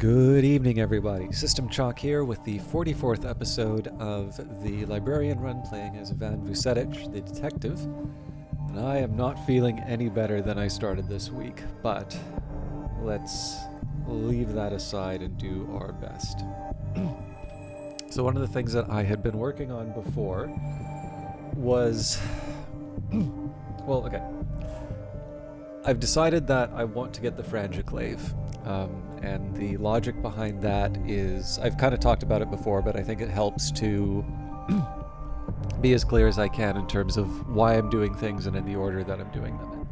Good evening, everybody. System Chalk here with the 44th episode of the Librarian run, playing as Ivan Vucetic, the detective. And I am not feeling any better than I started this week, but let's leave that aside and do our best. So one of the things that I had been working on before was... well, okay. I've decided that I want to get the Frangiclave. And the logic behind that is, I've kind of talked about it before, but I think it helps to be as clear as I can in terms of why I'm doing things and in the order that I'm doing them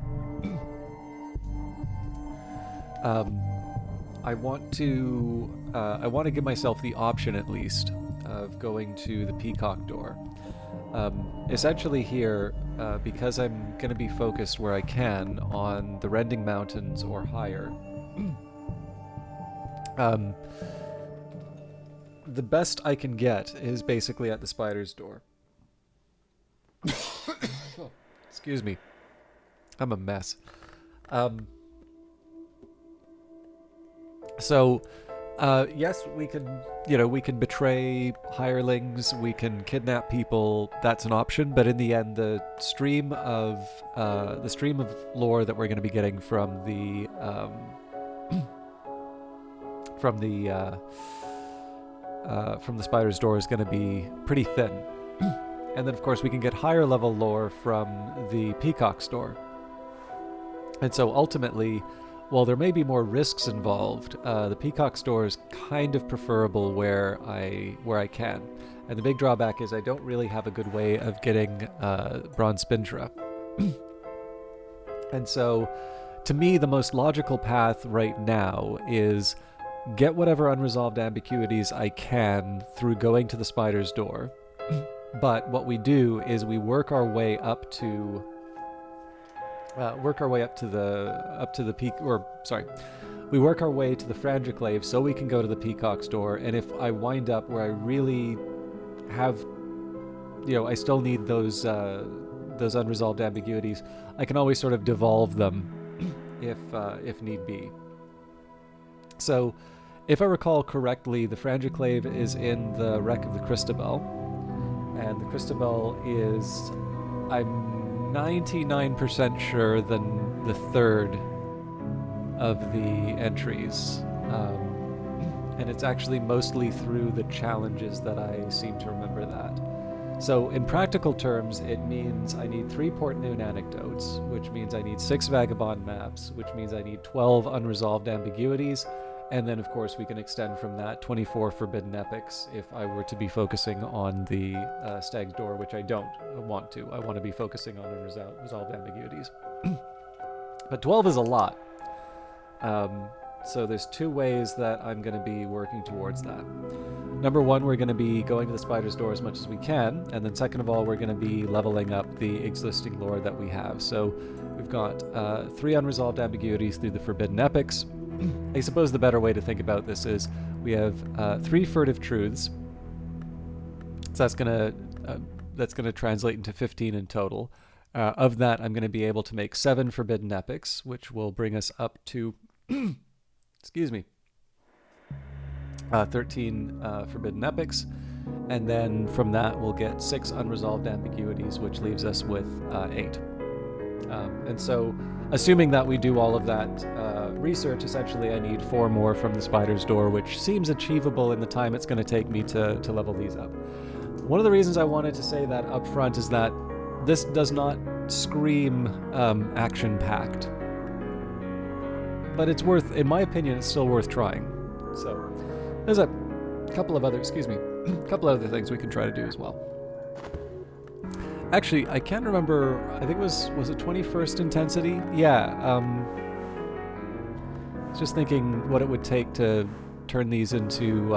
in. I want to give myself the option, at least, of going to the Peacock Door. Essentially here, because I'm going to be focused where I can on the Rending Mountains or higher, the best I can get is basically at the Spider's Door. Excuse me. I'm a mess. Yes, we can betray hirelings, we can kidnap people. That's an option, but in the end, the stream of lore that we're going to be getting from the Spider's Door is going to be pretty thin. And then, of course, we can get higher level lore from the Peacock's Door. And so ultimately, while there may be more risks involved, the Peacock's Door is kind of preferable where I can. And the big drawback is I don't really have a good way of getting Bronze Spindra. And so, to me, the most logical path right now is get whatever unresolved ambiguities I can through going to the Spider's Door. But what we do is we work our way up to the peak, or sorry, we work our way to the Frangiclave so we can go to the Peacock's Door. And if I wind up where I really have, I still need those unresolved ambiguities, I can always sort of devolve them if need be. So, if I recall correctly, the Frangiclave is in the wreck of the Christabel, and the Christabel is, I'm 99% sure, the third of the entries, and it's actually mostly through the challenges that I seem to remember that. So in practical terms, it means I need 3 Port Noon anecdotes, which means I need 6 Vagabond maps, which means I need 12 unresolved ambiguities, and then of course we can extend from that 24 Forbidden Epics if I were to be focusing on the Stag's Door, which I don't want to. I want to be focusing on unresolved ambiguities. But 12 is a lot. So there's 2 ways that I'm going to be working towards that. Number 1, we're going to be going to the Spider's Door as much as we can, and then second of all, we're going to be leveling up the existing lore that we have. So we've got 3 unresolved ambiguities through the Forbidden Epics. I suppose the better way to think about this is we have 3 Furtive Truths. So that's gonna translate into 15 in total. Of that, I'm going to be able to make 7 Forbidden Epics, which will bring us up to 13 Forbidden Epics, and then from that we'll get 6 unresolved ambiguities, which leaves us with 8. And so, assuming that we do all of that research, essentially I need 4 more from the Spider's Door, which seems achievable in the time it's going to take me to level these up. One of the reasons I wanted to say that up front is that this does not scream action-packed. But it's worth, in my opinion, it's still worth trying. So, there's a couple of other things we can try to do as well. Actually, I can't remember, I think it was it 21st intensity? Yeah, I was just thinking what it would take to turn these into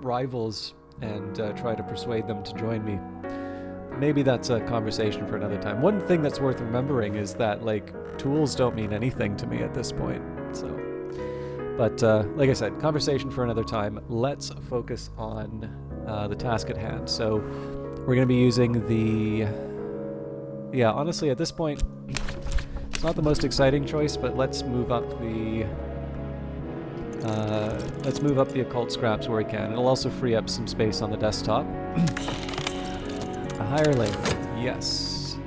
rivals and try to persuade them to join me. Maybe that's a conversation for another time. One thing that's worth remembering is that, tools don't mean anything to me at this point, so... But, like I said, conversation for another time. Let's focus on the task at hand. So, we're going to be using the... Yeah, honestly, at this point, it's not the most exciting choice, but let's move up the Let's move up the occult scraps where we can. It'll also free up some space on the desktop. A higher label, yes.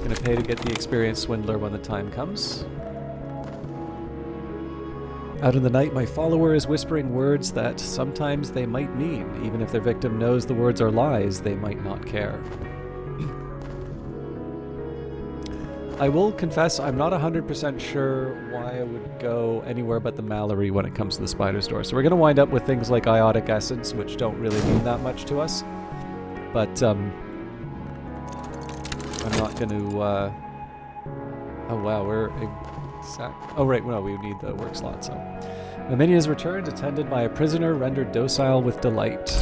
Gonna pay to get the experienced swindler when the time comes. Out in the night, my follower is whispering words that sometimes they might mean. Even if their victim knows the words are lies, they might not care. I will confess I'm not 100% sure why I would go anywhere but the Mallory when it comes to the spider store. So we're going to wind up with things like Iotic Essence, which don't really mean that much to us. But I'm not going to... Oh wow, we're... Oh right, no, we need the work slot, so... The minion is returned, attended by a prisoner rendered docile with delight.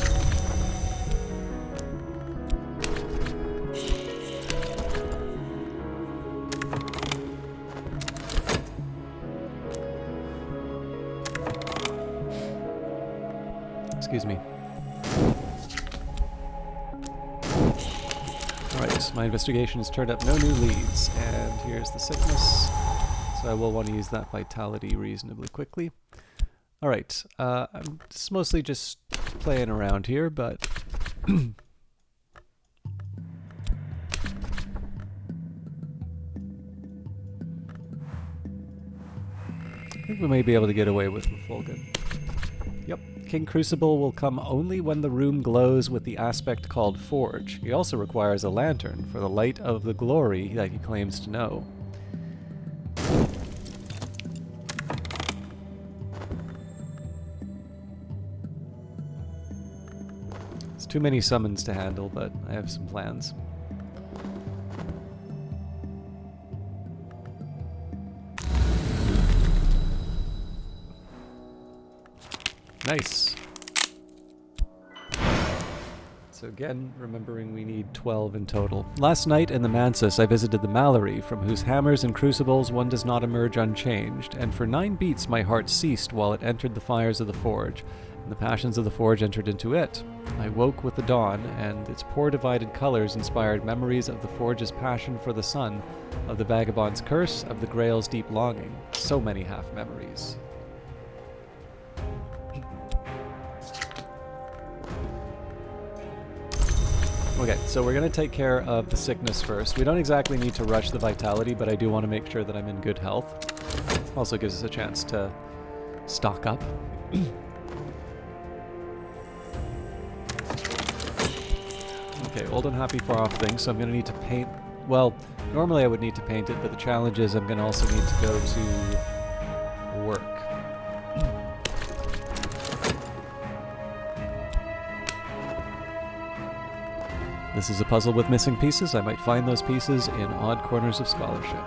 Excuse me. Alright, my investigation has turned up no new leads, and here's the sickness. So I will want to use that vitality reasonably quickly. Alright, I'm mostly just playing around here, but... I think we may be able to get away with Fulgen. Yep. King Crucible will come only when the room glows with the aspect called Forge. He also requires a lantern for the light of the glory that he claims to know. It's too many summons to handle, but I have some plans. Nice. So again, remembering we need 12 in total. Last night in the Mansus I visited the Mallory, from whose hammers and crucibles one does not emerge unchanged, and for 9 beats my heart ceased while it entered the fires of the forge, and the passions of the forge entered into it. I woke with the dawn, and its poor divided colors inspired memories of the forge's passion for the sun, of the vagabond's curse, of the Grail's deep longing. So many half-memories. Okay, so we're going to take care of the sickness first. We don't exactly need to rush the vitality, but I do want to make sure that I'm in good health. Also gives us a chance to stock up. Okay, old and happy far off things, so I'm going to need to paint... Well, normally I would need to paint it, but the challenge is I'm going to also need to go to work. This is a puzzle with missing pieces. I might find those pieces in odd corners of scholarship.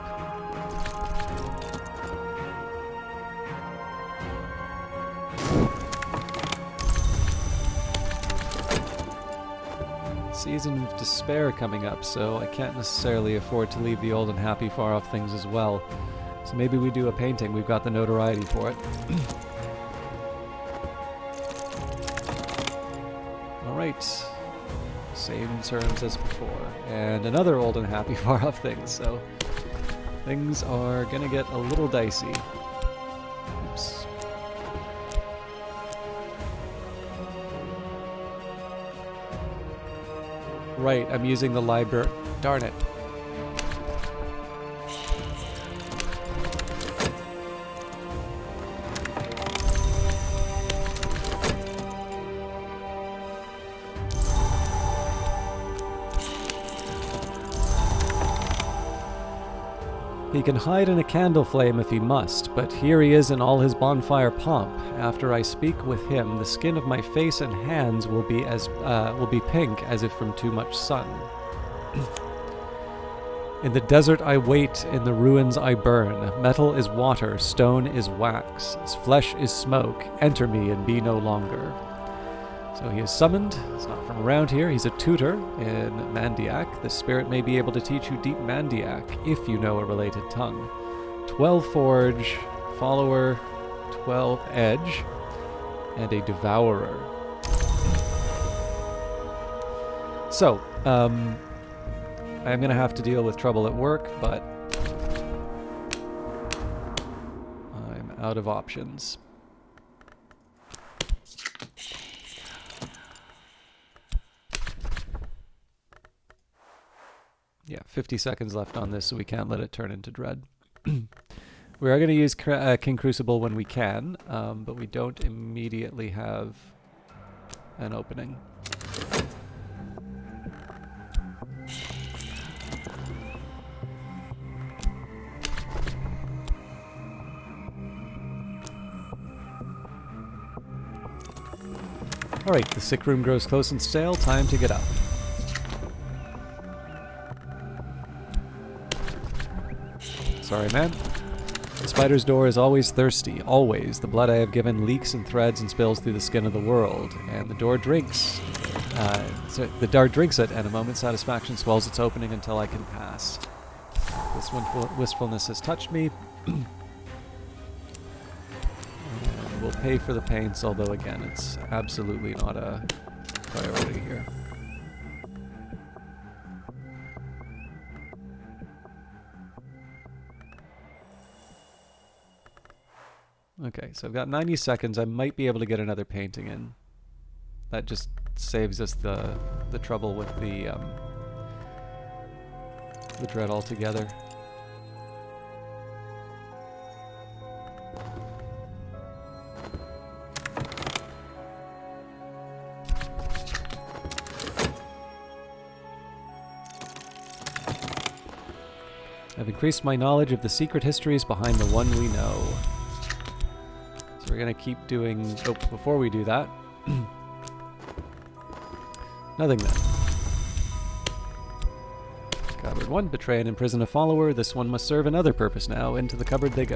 Season of Despair coming up, so I can't necessarily afford to leave the old and happy far off things as well. So maybe we do a painting. We've got the notoriety for it. Alright. Same terms as before. And another old and happy far off things, so things are gonna get a little dicey. Oops. Right, I'm using the library. Darn it. He can hide in a candle flame if he must, but here he is in all his bonfire pomp. After I speak with him, the skin of my face and hands will be pink, as if from too much sun. In the desert I wait, in the ruins I burn. Metal is water, stone is wax, flesh is smoke. Enter me and be no longer. So he is summoned. He's not from around here. He's a tutor in Mandiac. The spirit may be able to teach you deep Mandiac, if you know a related tongue. 12 Forge, Follower, 12 Edge, and a Devourer. So, I'm going to have to deal with trouble at work, but I'm out of options. Yeah, 50 seconds left on this, so we can't let it turn into dread. We are going to use King Crucible when we can, but we don't immediately have an opening. Alright, the sick room grows close and stale. Time to get up. Sorry, man. The spider's door is always thirsty, always. The blood I have given leaks and threads and spills through the skin of the world. And the door drinks. The dart drinks it, and a moment's satisfaction swells its opening until I can pass. This wistfulness has touched me. And we'll pay for the paints, although again, it's absolutely not a priority here. Okay, so I've got 90 seconds. I might be able to get another painting in. That just saves us the trouble with the dread altogether. I've increased my knowledge of the secret histories behind the one we know. So we're going to keep doing... Oh, before we do that... Nothing then. Cupboard 1, betray and imprison a follower. This one must serve another purpose now. Into the cupboard they go.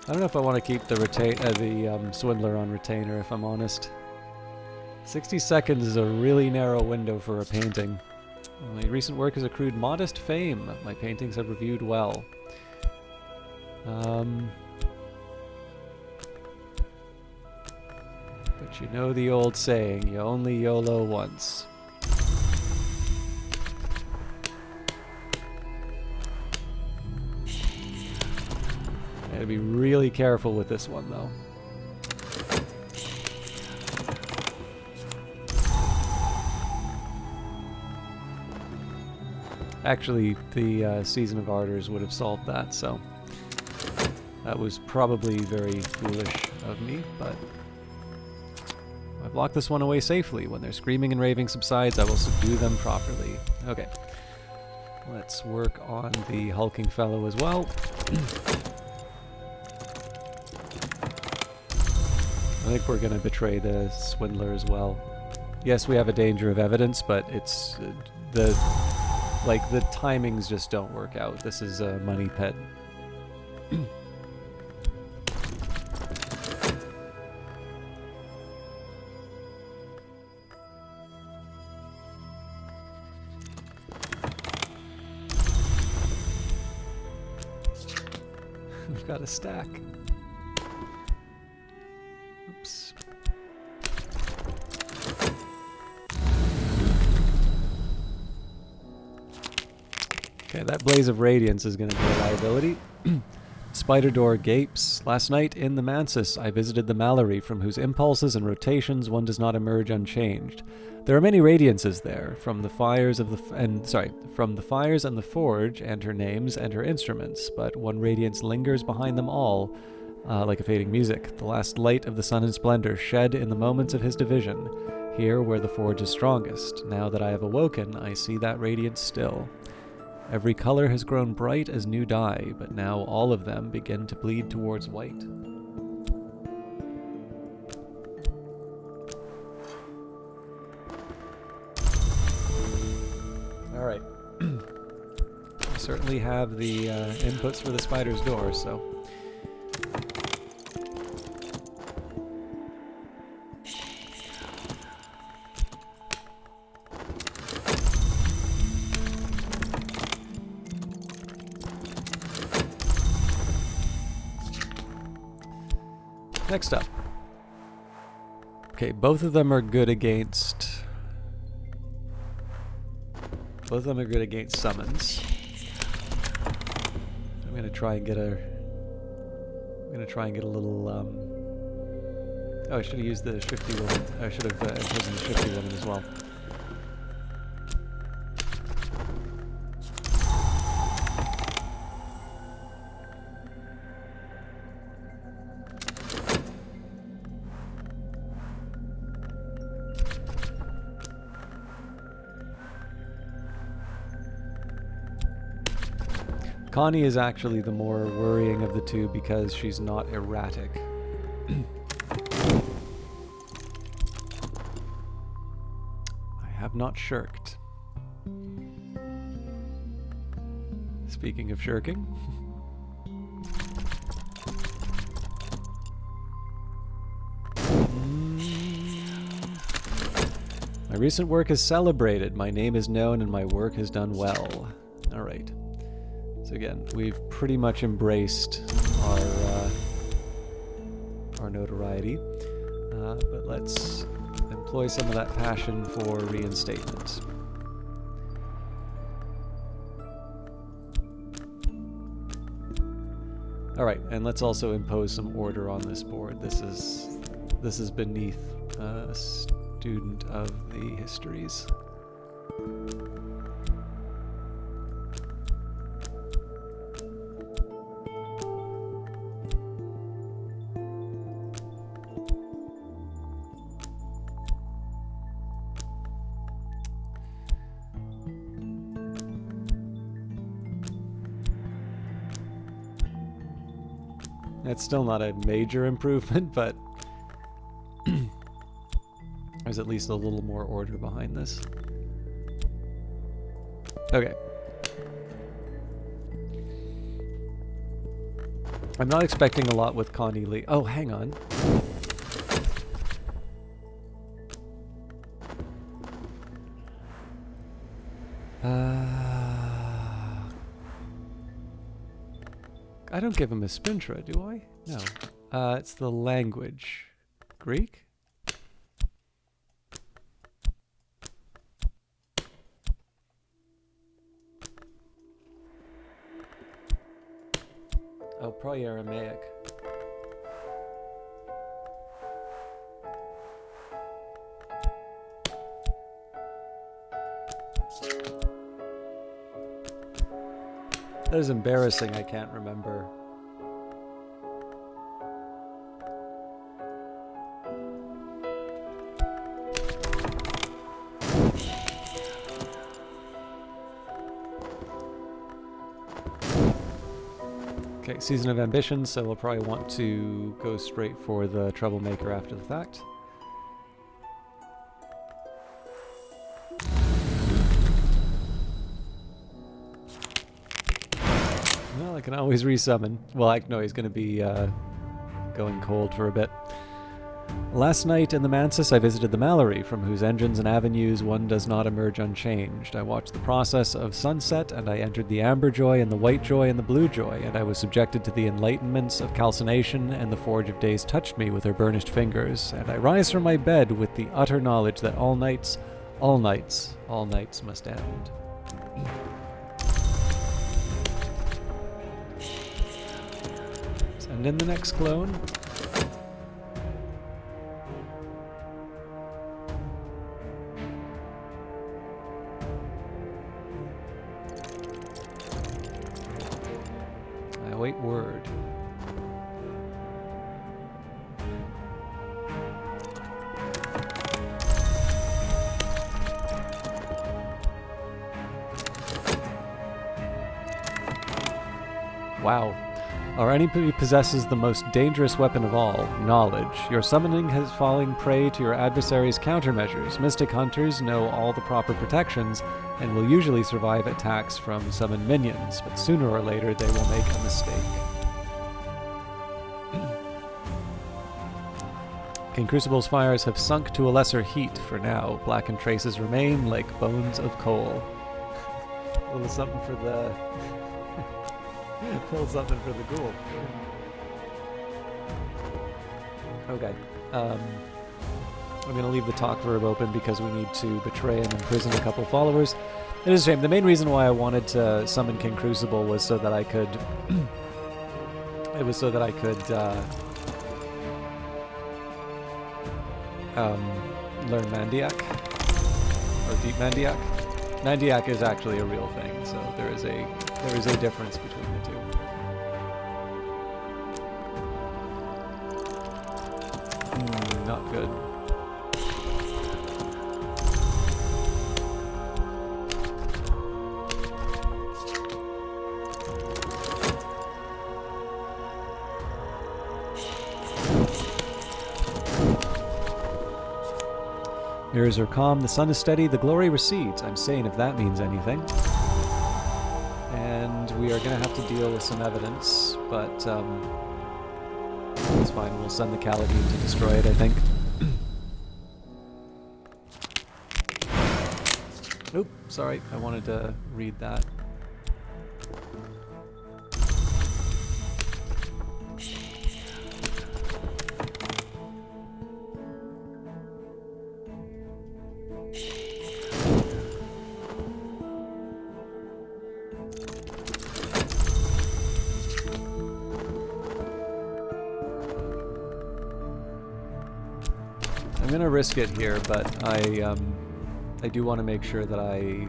I don't know if I want to keep the Swindler on retainer, if I'm honest. 60 seconds is a really narrow window for a painting. My recent work has accrued modest fame. My paintings have reviewed well. But you know the old saying, you only YOLO once. I gotta be really careful with this one, though. Actually, the Season of Ardors would have solved that, so that was probably very foolish of me, but I've locked this one away safely. When their screaming and raving subsides, I will subdue them properly. Okay. Let's work on the hulking fellow as well. I think we're going to betray the Swindler as well. Yes, we have a danger of evidence, but it's the timings just don't work out. This is a money pit. We've got a stack. Oops. Okay, that blaze of radiance is going to be a liability. Spider door gapes. Last night in the Mansus, I visited the Mallory, from whose impulses and rotations one does not emerge unchanged. There are many radiances there, from the fires of from the fires and the forge, and her names and her instruments, but one radiance lingers behind them all, like a fading music, the last light of the sun in splendor shed in the moments of his division, here where the forge is strongest. Now that I have awoken, I see that radiance still. Every color has grown bright as new dye, but now all of them begin to bleed towards white. Alright. We certainly have the inputs for the spider's door, so... Next up. Okay, both of them are good against... Both of them are good against summons. I'm gonna try and get a little. Oh, I should have used the shifty woman. I should have imprisoned the shifty woman as well. Connie is actually the more worrying of the two because she's not erratic. I have not shirked. Speaking of shirking. My recent work is celebrated. My name is known and my work has done well. All right. So again, we've pretty much embraced our notoriety, but let's employ some of that passion for reinstatement. All right, and let's also impose some order on this board. This is beneath a student of the histories. It's still not a major improvement, but there's at least a little more order behind this. Okay. I'm not expecting a lot with Connie Lee. Oh, hang on. I don't give him a Spintra, do I? No. It's the language. Greek? Oh, probably Aramaic. That is embarrassing, I can't remember. Okay, Season of Ambition, so we'll probably want to go straight for the Troublemaker after the fact. Well, I can always resummon. Well, no, he's going to be going cold for a bit. Last night in the Mansus, I visited the Mallory, from whose engines and avenues one does not emerge unchanged. I watched the process of sunset, and I entered the amber joy and the white joy and the blue joy, and I was subjected to the enlightenments of calcination, and the Forge of Days touched me with her burnished fingers, and I rise from my bed with the utter knowledge that all nights must end. And in the next clone. I await word. Wow. Our enemy possesses the most dangerous weapon of all, knowledge. Your summoning has fallen prey to your adversary's countermeasures. Mystic hunters know all the proper protections and will usually survive attacks from summoned minions, but sooner or later they will make a mistake. King Crucible's fires have sunk to a lesser heat for now. Blackened traces remain like bones of coal. A little something for the... Pull something for the ghoul. Okay. I'm going to leave the talk verb open because we need to betray and imprison a couple followers. It is a shame. The main reason why I wanted to summon King Crucible was so that I could... it was so that I could learn Mandiac. Or Deep Mandiac. Mandiac is actually a real thing, so there is a difference between the two. Not good. Mirrors are calm, the sun is steady, the glory recedes. I'm saying if that means anything. And we are going to have to deal with some evidence, but it's fine. We'll send the Caladine to destroy it, I think. Oop, sorry, I wanted to read that. I'm gonna risk it here, but I do want to make sure that I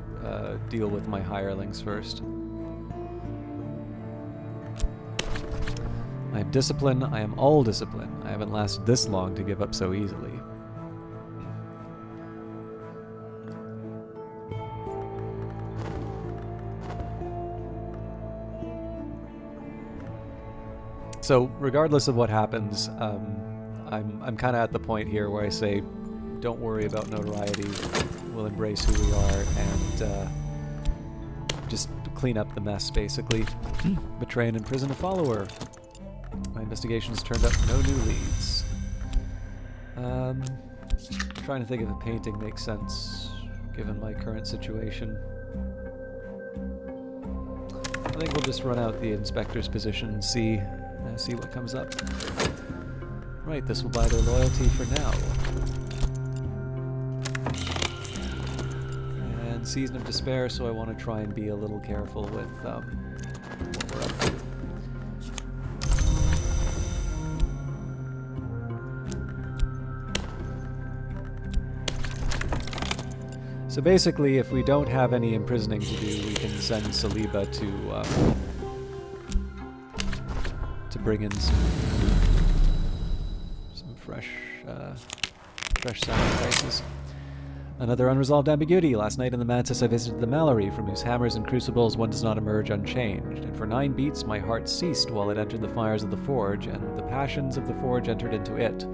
deal with my hirelings first. I am discipline. I am all discipline. I haven't lasted this long to give up so easily. So, regardless of what happens, I'm kind of at the point here where I say, don't worry about notoriety. We'll embrace who we are and just clean up the mess, basically. Betray and imprison a follower. My investigations turned up no new leads. Trying to think if a painting makes sense, given my current situation. I think we'll just run out the inspector's position and see what comes up. Right, this will buy their loyalty for now. And Season of Despair, so I want to try and be a little careful with what we're up to. So basically, if we don't have any imprisoning to do, we can send Saliba to bring in some fresh sacrifices. Another unresolved ambiguity. Last night in the Mantis I visited the Mallory, from whose hammers and crucibles one does not emerge unchanged, and for 9 beats my heart ceased while it entered the fires of the forge, and the passions of the forge entered into it.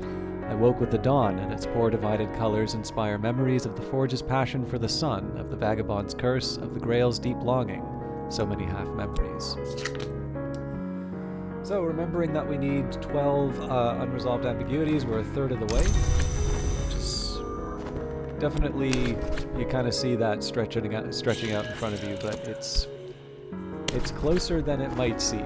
I woke with the dawn, and its poor divided colors inspire memories of the forge's passion for the sun, of the vagabond's curse, of the grail's deep longing. So many half-memories. So, remembering that we need 12 unresolved ambiguities, we're a third of the way. Which is definitely, you kind of see that stretching out in front of you, but it's closer than it might seem.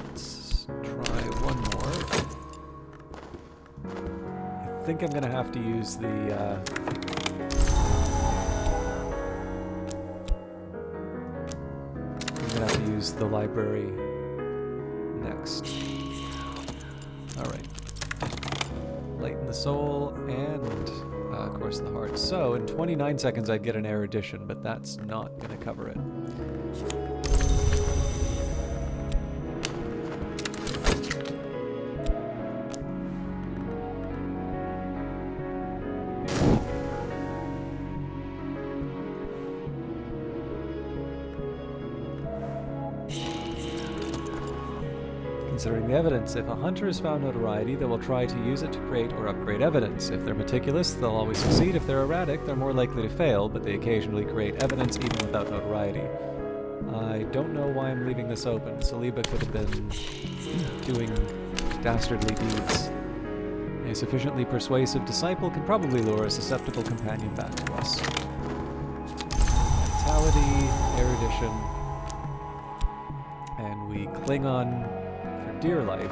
Let's try one more. I think I'm going to have to use the... use the library next. Alright. Lighten the soul and, of course, the heart. So, in 29 seconds I'd get an erudition, but that's not going to cover it. Considering the evidence, if a hunter has found notoriety, they will try to use it to create or upgrade evidence. If they're meticulous, they'll always succeed. If they're erratic, they're more likely to fail, but they occasionally create evidence even without notoriety. I don't know why I'm leaving this open. Saliba could have been doing dastardly deeds. A sufficiently persuasive disciple can probably lure a susceptible companion back to us. Mentality, erudition, and we cling on for dear life,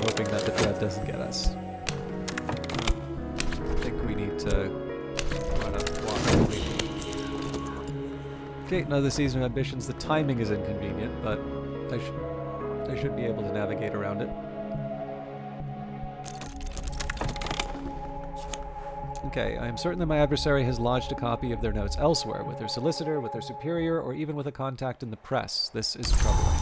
hoping that the dread doesn't get us. I think we need to run up the block. Okay, another season of ambitions. The timing is inconvenient, but I should be able to navigate around it. Okay, I am certain that my adversary has lodged a copy of their notes elsewhere, with their solicitor, with their superior, or even with a contact in the press. This is troubling.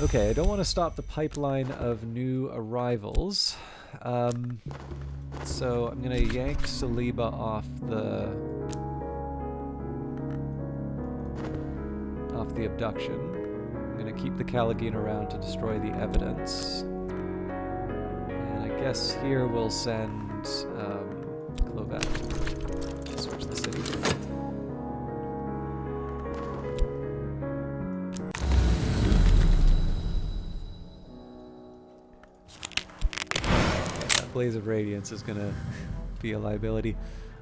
Okay, I don't want to stop the pipeline of new arrivals. So I'm going to yank Saliba off the abduction. I'm going to keep the Callagine around to destroy the evidence. And I guess here we'll send Clovette to search the city. That blaze of radiance is going to be a liability.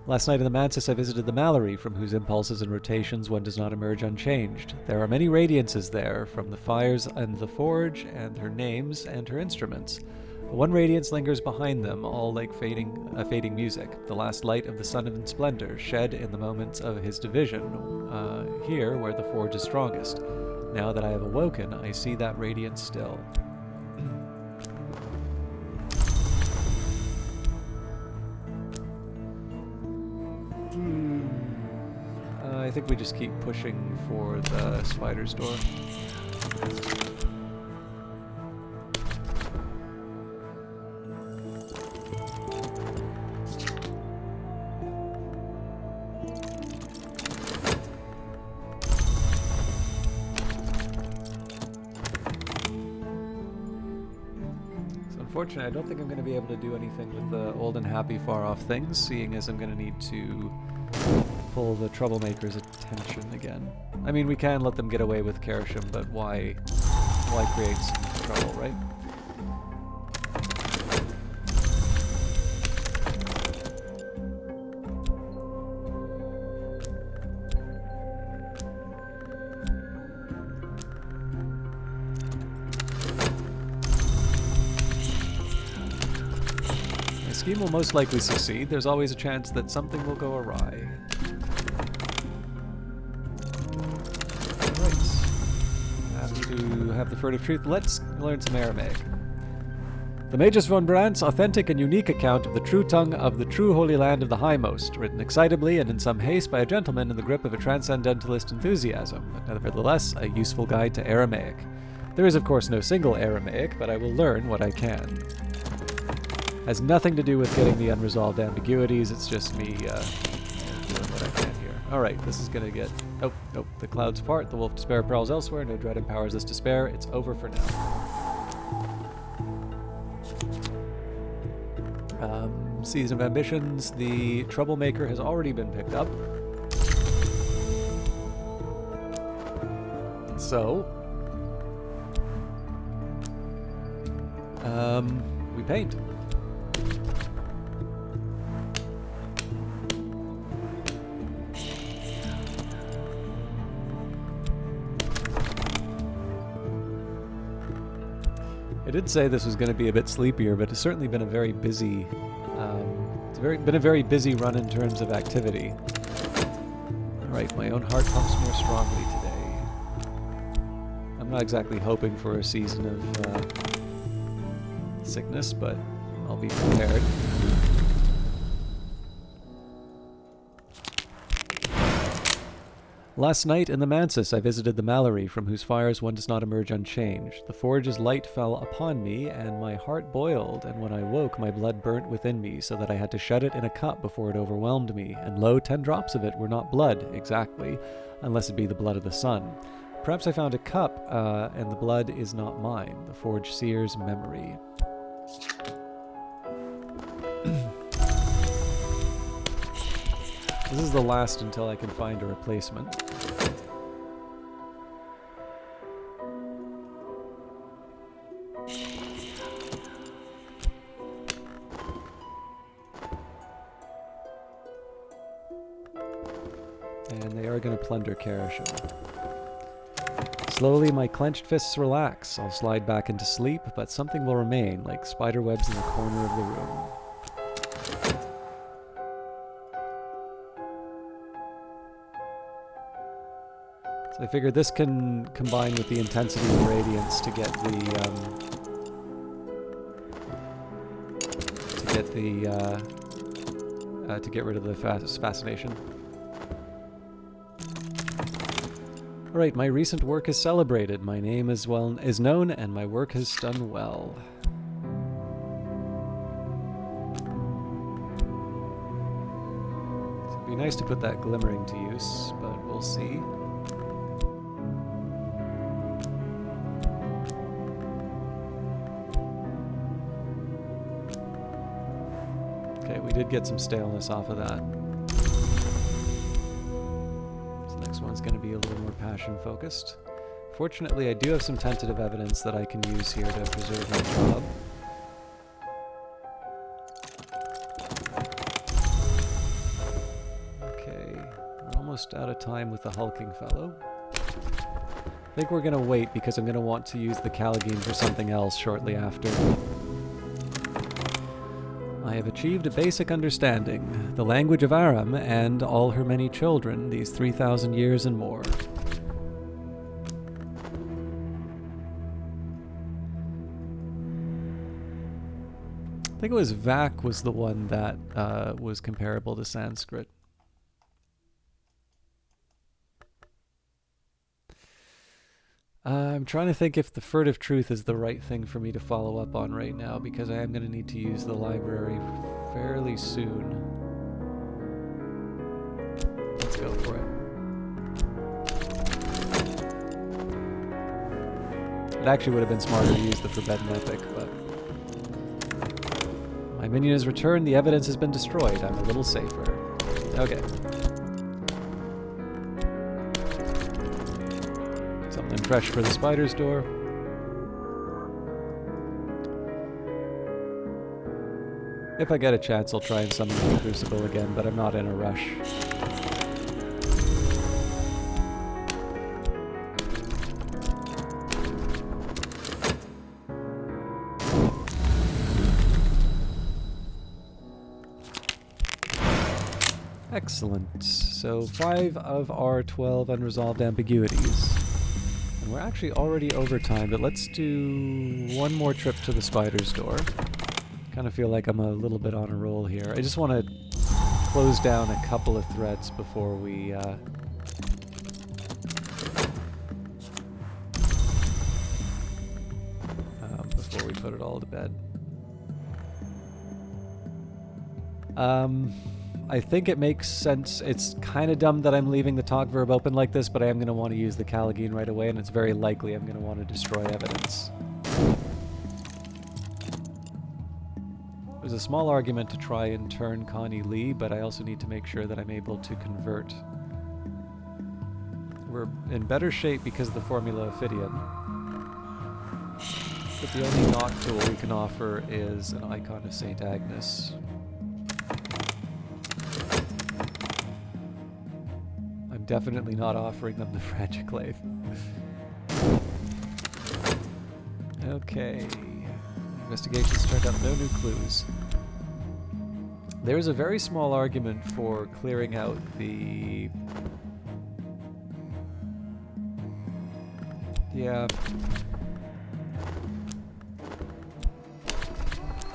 Last night in the Mantis I visited the Mallory, from whose impulses and rotations one does not emerge unchanged. There are many radiances there, from the fires and the forge, and her names and her instruments. One radiance lingers behind them, all like fading music, the last light of the sun in splendor, shed in the moments of his division, here where the forge is strongest. Now that I have awoken, I see that radiance still. I think we just keep pushing for the spider's door. Unfortunately, I don't think I'm going to be able to do anything with the old and happy far-off things, seeing as I'm going to need to pull the troublemaker's attention again. I mean, we can let them get away with Kersham, but why create some trouble, right? My scheme will most likely succeed. There's always a chance that something will go awry. To have the furtive truth, let's learn some Aramaic. The Magus von Brandt's authentic and unique account of the true tongue of the true Holy Land of the Highmost, written excitably and in some haste by a gentleman in the grip of a transcendentalist enthusiasm, but nevertheless a useful guide to Aramaic. There is of course no single Aramaic, but I will learn what I can. Has nothing to do with getting the unresolved ambiguities, it's just me doing what I can here. Alright, this is gonna get... Oh, nope. The clouds part, the wolf despair prowls elsewhere, no dread empowers this despair. It's over for now. Season of ambitions, the troublemaker has already been picked up. So... we paint. I did say this was going to be a bit sleepier, but it's certainly been a very busy, been a very busy run in terms of activity. All right, my own heart pumps more strongly today. I'm not exactly hoping for a season of sickness, but I'll be prepared. Last night in the Mansis I visited the Mallory, from whose fires one does not emerge unchanged. The forge's light fell upon me, and my heart boiled, and when I woke my blood burnt within me, so that I had to shut it in a cup before it overwhelmed me, and lo, 10 drops of it were not blood, exactly, unless it be the blood of the sun. Perhaps I found a cup, and the blood is not mine, the forge seer's memory. This is the last until I can find a replacement. And they are going to plunder Kersham. Slowly, my clenched fists relax. I'll slide back into sleep, but something will remain, like spider webs in the corner of the room. So I figured this can combine with the intensity of radiance to get to get rid of the fascination. Alright, my recent work is celebrated. My name is known, and my work has done well. So it'd be nice to put that glimmering to use, but we'll see. Okay, we did get some staleness off of that. This one's going to be a little more passion focused. Fortunately, I do have some tentative evidence that I can use here to preserve my job. Okay, we're almost out of time with the hulking fellow. I think we're going to wait because I'm going to want to use the Callagine for something else shortly after. I have achieved a basic understanding, the language of Aram and all her many children, these 3,000 years and more. I think it was Vac was the one that was comparable to Sanskrit. I'm trying to think if the Furtive Truth is the right thing for me to follow up on right now, because I am going to need to use the library fairly soon. Let's go for it. It actually would have been smarter to use the Forbidden Epic, but... My minion has returned, the evidence has been destroyed. I'm a little safer. Okay. Something fresh for the spider's door. If I get a chance, I'll try and summon the Crucible again, but I'm not in a rush. Excellent. So 5 of our 12 unresolved ambiguities. And we're actually already over time, but let's do one more trip to the spider's door. Kind of feel like I'm a little bit on a roll here. I just want to close down a couple of threads before we put it all to bed. I think it makes sense. It's kind of dumb that I'm leaving the talk verb open like this, but I am going to want to use the Callagine right away, and it's very likely I'm going to want to destroy evidence. There's a small argument to try and turn Connie Lee, but I also need to make sure that I'm able to convert. We're in better shape because of the Formula Ophidian. But the only knock tool we can offer is an icon of St. Agnes. I'm definitely not offering them the Fragiclave. Okay. Investigations turned up no new clues. There's a very small argument for clearing out the... Yeah.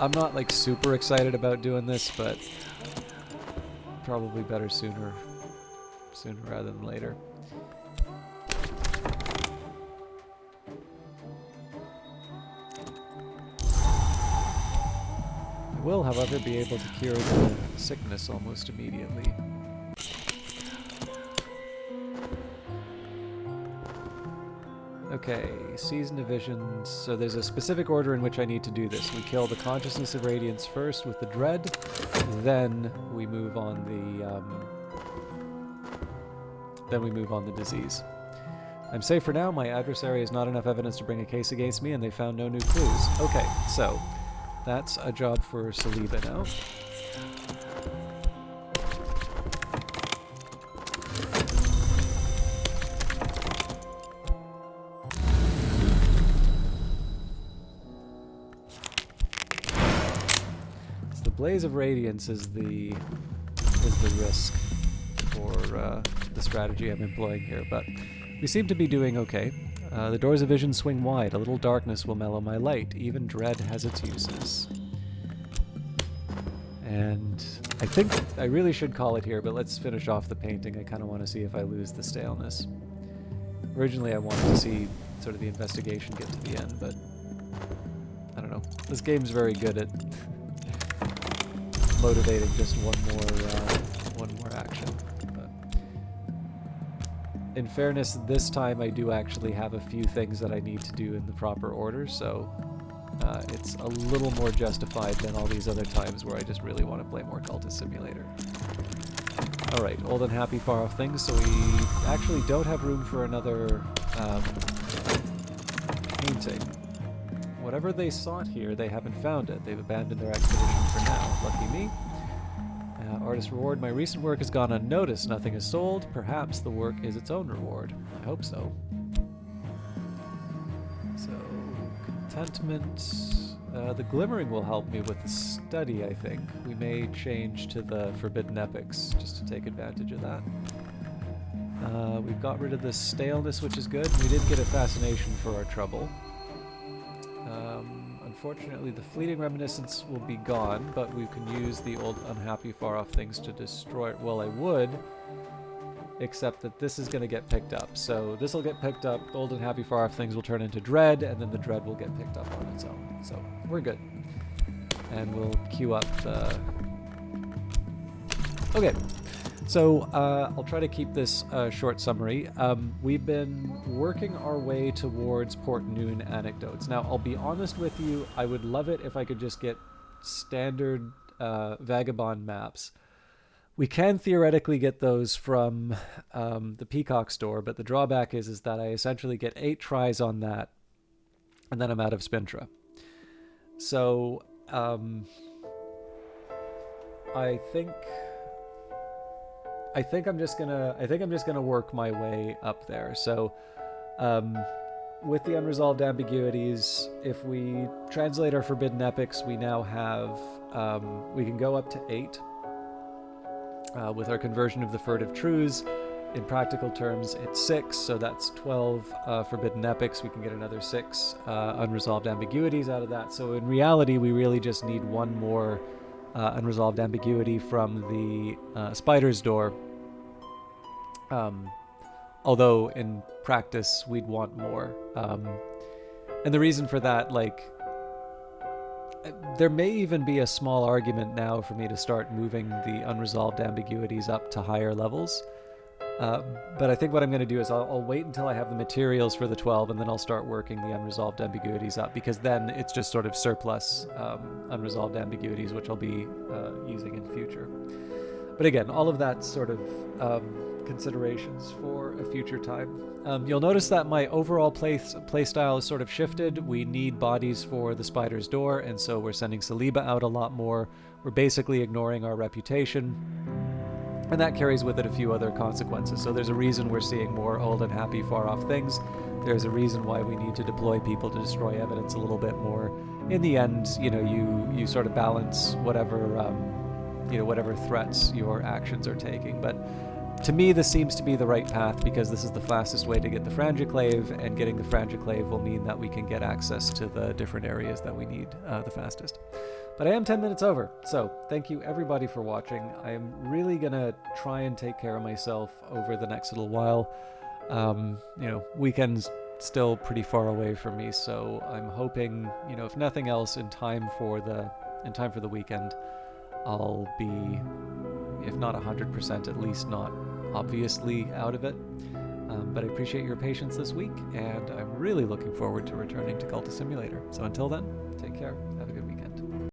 I'm not like super excited about doing this, but probably better sooner rather than later. I will, however, be able to cure the sickness almost immediately. Okay, Season of Visions. So there's a specific order in which I need to do this. We kill the Consciousness of Radiance first with the Dread, then we move on the disease. I'm safe for now. My adversary has not enough evidence to bring a case against me, and they found no new clues. Okay, so that's a job for Saliba now. Blaze of Radiance is the risk for the strategy I'm employing here, but we seem to be doing okay. The doors of vision swing wide. A little darkness will mellow my light. Even dread has its uses. And I think I really should call it here, but let's finish off the painting. I kind of want to see if I lose the staleness. Originally I wanted to see sort of the investigation get to the end, but I don't know. This game's very good at motivating just one more action. But in fairness, this time I do actually have a few things that I need to do in the proper order, so it's a little more justified than all these other times where I just really want to play more Cultist Simulator. Alright, old and happy far off things, so we actually don't have room for another painting. Whatever they sought here, they haven't found it. They've abandoned their expedition for now. Lucky me. Artist reward. My recent work has gone unnoticed. Nothing is sold. Perhaps the work is its own reward. I hope so. So, contentment. The glimmering will help me with the study, I think. We may change to the forbidden epics just to take advantage of that. We've got rid of the staleness, which is good. We did get a fascination for our trouble. Unfortunately, the fleeting reminiscence will be gone, but we can use the old unhappy far off things to destroy it. Well, I would, except that this is going to get picked up. So this will get picked up, old and happy far off things will turn into dread, and then the dread will get picked up on its own. So we're good. And we'll queue up the... Okay. So I'll try to keep this short summary. We've been working our way towards Port Noon anecdotes. Now, I'll be honest with you, I would love it if I could just get standard Vagabond maps. We can theoretically get those from the Peacock store, but the drawback is that I essentially get 8 tries on that, and then I'm out of Spintra. So I think I'm just gonna work my way up there. So with the unresolved ambiguities, if we translate our forbidden epics, we now have we can go up to 8 with our conversion of the furtive truths. In practical terms, it's 6, so that's 12 forbidden epics. We can get another 6 unresolved ambiguities out of that. So in reality, we really just need one more unresolved ambiguity from the spider's door. Although in practice we'd want more. And the reason for that, like, there may even be a small argument now for me to start moving the unresolved ambiguities up to higher levels. But I think what I'm going to do is I'll wait until I have the materials for the 12, and then I'll start working the unresolved ambiguities up, because then it's just sort of surplus unresolved ambiguities, which I'll be using in future. But again, all of that's sort of considerations for a future time. You'll notice that my overall play style is sort of shifted. We need bodies for the spider's door, and so we're sending Saliba out a lot more. We're basically ignoring our reputation. And that carries with it a few other consequences. So there's a reason we're seeing more old and happy far off things. There's a reason why we need to deploy people to destroy evidence a little bit more. In the end, you know, you sort of balance whatever whatever threats your actions are taking. But to me, this seems to be the right path, because this is the fastest way to get the Frangiclave, and getting the Frangiclave will mean that we can get access to the different areas that we need the fastest. But I am 10 minutes over, so thank you everybody for watching. I am really gonna try and take care of myself over the next little while. Weekend's still pretty far away from me, so I'm hoping, if nothing else, in time for the weekend, I'll be, if not 100%, at least not obviously out of it. But I appreciate your patience this week, and I'm really looking forward to returning to Cultist Simulator. So until then, take care. Have a good weekend.